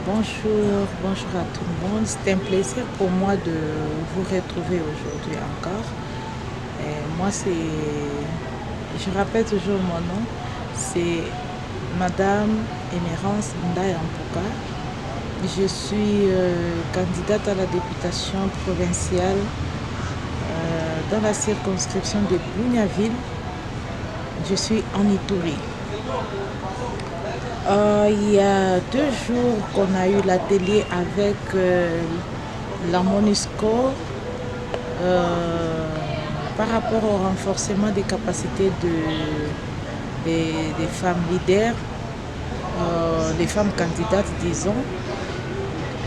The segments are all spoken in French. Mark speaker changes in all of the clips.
Speaker 1: Bonjour à tout le monde. C'est un plaisir pour moi de vous retrouver aujourd'hui encore. Je rappelle toujours mon nom, c'est Madame Émérance Ndaya Mpuka. Je suis candidate à la députation provinciale dans la circonscription de Bougnaville. Je suis en Ituri. Il y a 2 jours qu'on a eu l'atelier avec la MONUSCO par rapport au renforcement des capacités des femmes leaders, des femmes candidates, disons.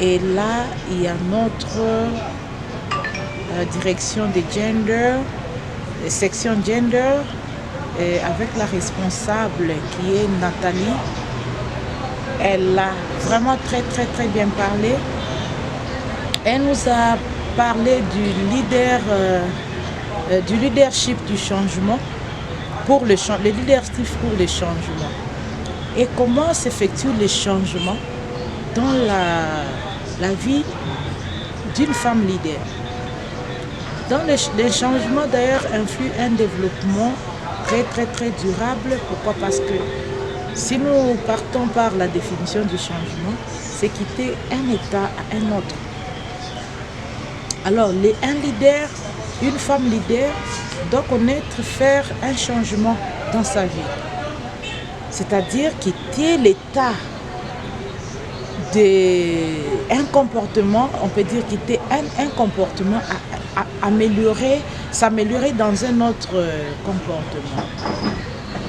Speaker 1: Et là, il y a notre direction des gender, section gender, avec la responsable qui est Nathalie. Elle a vraiment très bien parlé. Elle nous a parlé du leadership du changement, le leadership pour le changement. Et comment s'effectue le changement dans la vie d'une femme leader. Les changements d'ailleurs influent un développement très durable. Pourquoi? Parce que si nous partons par la définition du changement, c'est quitter un état à un autre. Alors, une femme leader doit connaître faire un changement dans sa vie. C'est-à-dire quitter l'état d'un comportement, on peut dire quitter un comportement à s'améliorer dans un autre comportement.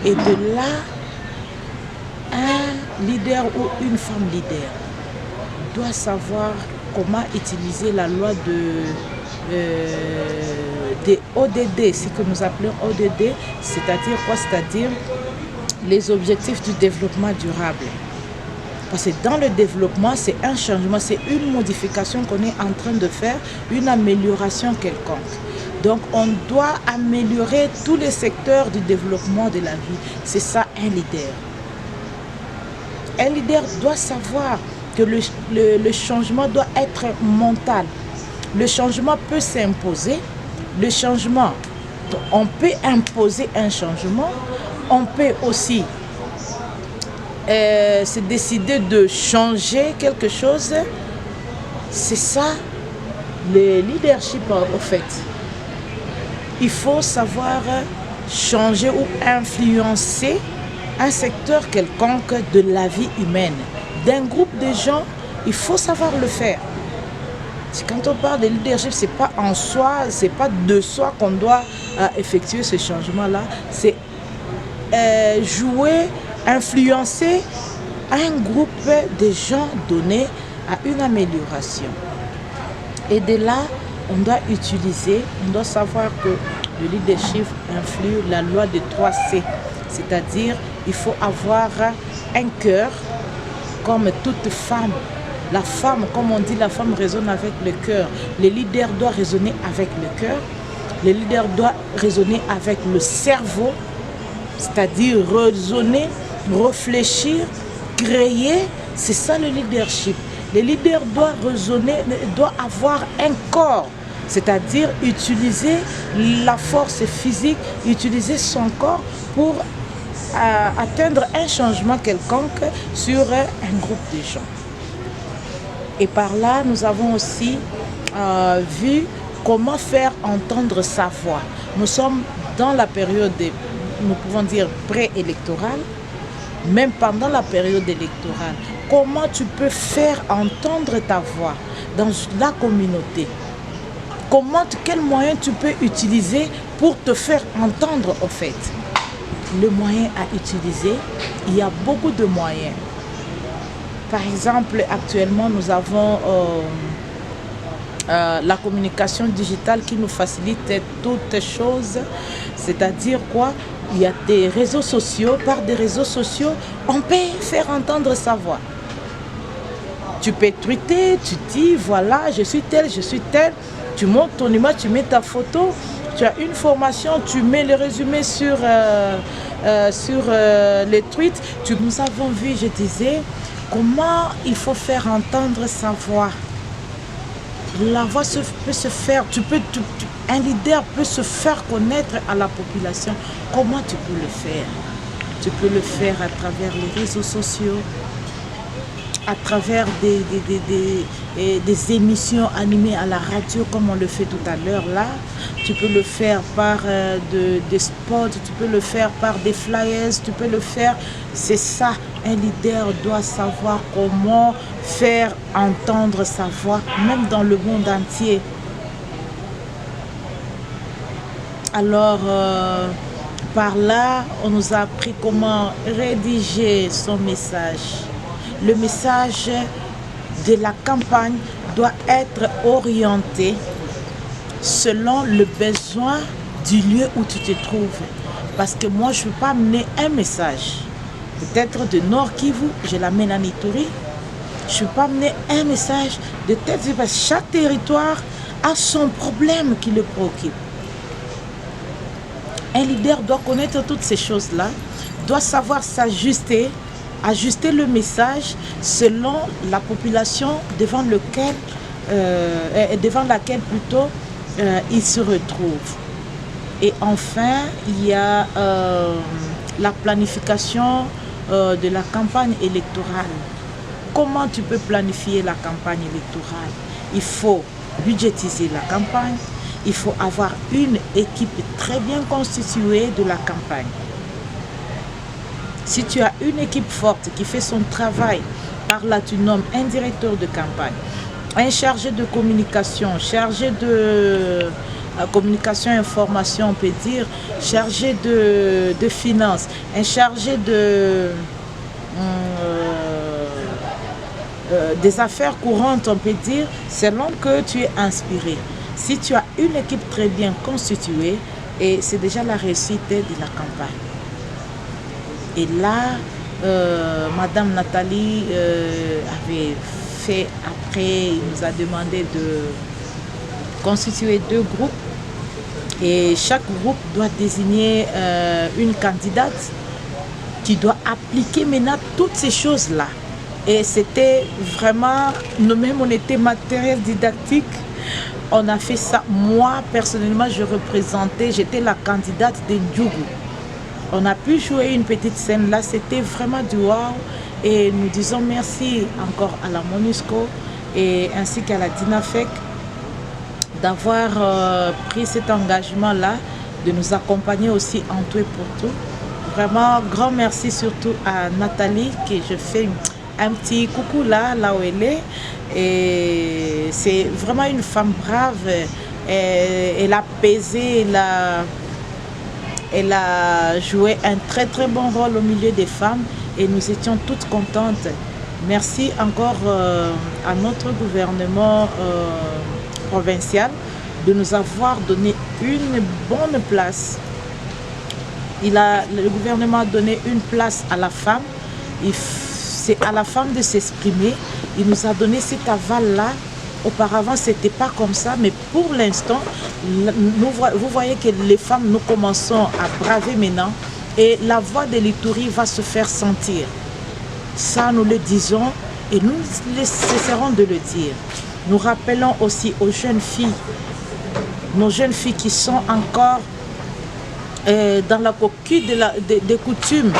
Speaker 1: Et de là, un leader ou une femme leader doit savoir comment utiliser la loi des ODD, ce que nous appelons ODD, c'est-à-dire quoi? C'est-à-dire les objectifs du développement durable. Parce que dans le développement, c'est un changement, c'est une modification qu'on est en train de faire, une amélioration quelconque. Donc on doit améliorer tous les secteurs du développement de la vie. C'est ça un leader. Un leader doit savoir que le changement doit être mental. Le changement peut s'imposer. Le changement, on peut imposer un changement. On peut aussi se décider de changer quelque chose. C'est ça le leadership au fait. Il faut savoir changer ou influencer un secteur quelconque de la vie humaine. D'un groupe de gens, il faut savoir le faire. Quand on parle de leadership, c'est pas en soi, c'est pas de soi qu'on doit effectuer ce changement-là. C'est jouer, influencer un groupe de gens donnés à une amélioration. Et de là, on doit savoir que le leadership influe la loi de 3C. C'est-à-dire, il faut avoir un cœur comme toute femme. La femme, comme on dit, la femme raisonne avec le cœur. Le leader doit raisonner avec le cœur. Le leader doit raisonner avec le cerveau. C'est-à-dire raisonner, réfléchir, créer. C'est ça le leadership. Le leader doit raisonner, doit avoir un corps. C'est-à-dire utiliser la force physique, utiliser son corps pour atteindre un changement quelconque sur un groupe de gens. Et par là, nous avons aussi vu comment faire entendre sa voix. Nous sommes dans la période, nous pouvons dire préélectorale, même pendant la période électorale. Comment tu peux faire entendre ta voix dans la communauté? Quel moyen tu peux utiliser pour te faire entendre au fait? Le moyen à utiliser, il y a beaucoup de moyens. Par exemple, actuellement, nous avons la communication digitale qui nous facilite toutes choses. C'est-à-dire quoi? Il y a des réseaux sociaux. Par des réseaux sociaux, on peut faire entendre sa voix. Tu peux tweeter, tu dis, voilà, je suis tel. Tu montes ton image, tu mets ta photo. Tu as une formation, tu mets le résumé sur les tweets. Nous avons vu, je disais, comment il faut faire entendre sa voix. La voix peut se faire, un leader peut se faire connaître à la population. Comment tu peux le faire? Tu peux le faire à travers les réseaux sociaux, à travers des émissions animées à la radio comme on le fait tout à l'heure là. Tu peux le faire par des spots, tu peux le faire par des flyers, tu peux le faire. C'est ça, un leader doit savoir comment faire entendre sa voix, même dans le monde entier. Alors, par là, on nous a appris comment rédiger son message. Le message de la campagne doit être orienté selon le besoin du lieu où tu te trouves. Parce que moi, je ne peux pas amener un message. Peut-être de Nord Kivu, je l'amène à Ituri. Je ne peux pas amener un message de tête. Parce que chaque territoire a son problème qui le préoccupe. Un leader doit connaître toutes ces choses-là, doit savoir s'ajuster, ajuster le message selon la population devant laquelle plutôt il se retrouve. Et enfin, il y a la planification de la campagne électorale. Comment tu peux planifier la campagne électorale? Il faut budgétiser la campagne, il faut avoir une équipe très bien constituée de la campagne. Si tu as une équipe forte qui fait son travail, par là tu nommes un directeur de campagne, un chargé de communication, chargé de communication et information, on peut dire, chargé de finances, un chargé des affaires courantes, on peut dire, selon que tu es inspiré. Si tu as une équipe très bien constituée, et c'est déjà la réussite de la campagne. Et là, Madame Nathalie avait fait, après, il nous a demandé de constituer 2 groupes. Et chaque groupe doit désigner une candidate qui doit appliquer maintenant toutes ces choses-là. Et c'était vraiment, nous-mêmes, on était matériel didactique. On a fait ça. Moi, personnellement, je représentais, j'étais la candidate de Ndjougou. On a pu jouer une petite scène là, c'était vraiment du wow. Et nous disons merci encore à la MONUSCO et ainsi qu'à la DINAFEC d'avoir pris cet engagement-là, de nous accompagner aussi en tout et pour tout. Vraiment, grand merci surtout à Nathalie, que je fais un petit coucou là où elle est. Et c'est vraiment une femme brave. Elle a pesé, elle a joué un très très bon rôle au milieu des femmes et nous étions toutes contentes. Merci encore à notre gouvernement provincial de nous avoir donné une bonne place. Le gouvernement a donné une place à la femme. C'est à la femme de s'exprimer. Il nous a donné cet aval-là. Auparavant, ce n'était pas comme ça, mais pour l'instant, vous voyez que les femmes, nous commençons à braver maintenant et la voix de l'Ituri va se faire sentir. Ça, nous le disons et nous ne cesserons de le dire. Nous rappelons aussi aux jeunes filles, nos jeunes filles qui sont encore dans la coquille des coutumes,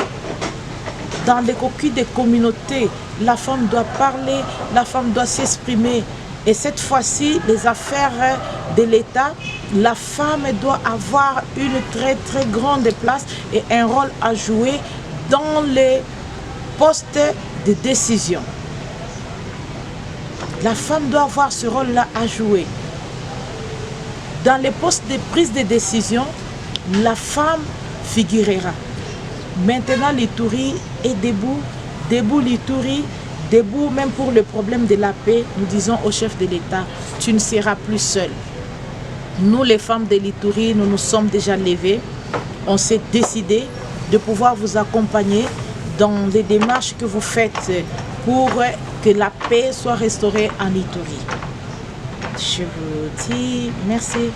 Speaker 1: dans les coquilles des communautés. La femme doit parler, la femme doit s'exprimer. Et cette fois-ci, les affaires de l'État, la femme doit avoir une très très grande place et un rôle à jouer dans les postes de décision. La femme doit avoir ce rôle-là à jouer. Dans les postes de prise de décision, la femme figurera. Maintenant, l'Ituri est debout, debout l'Ituri, debout même pour le problème de la paix. Nous disons au chef de l'État, tu ne seras plus seul. Nous, les femmes de l'Ituri, nous nous sommes déjà levées. On s'est décidé de pouvoir vous accompagner dans les démarches que vous faites pour que la paix soit restaurée en Ituri. Je vous dis merci.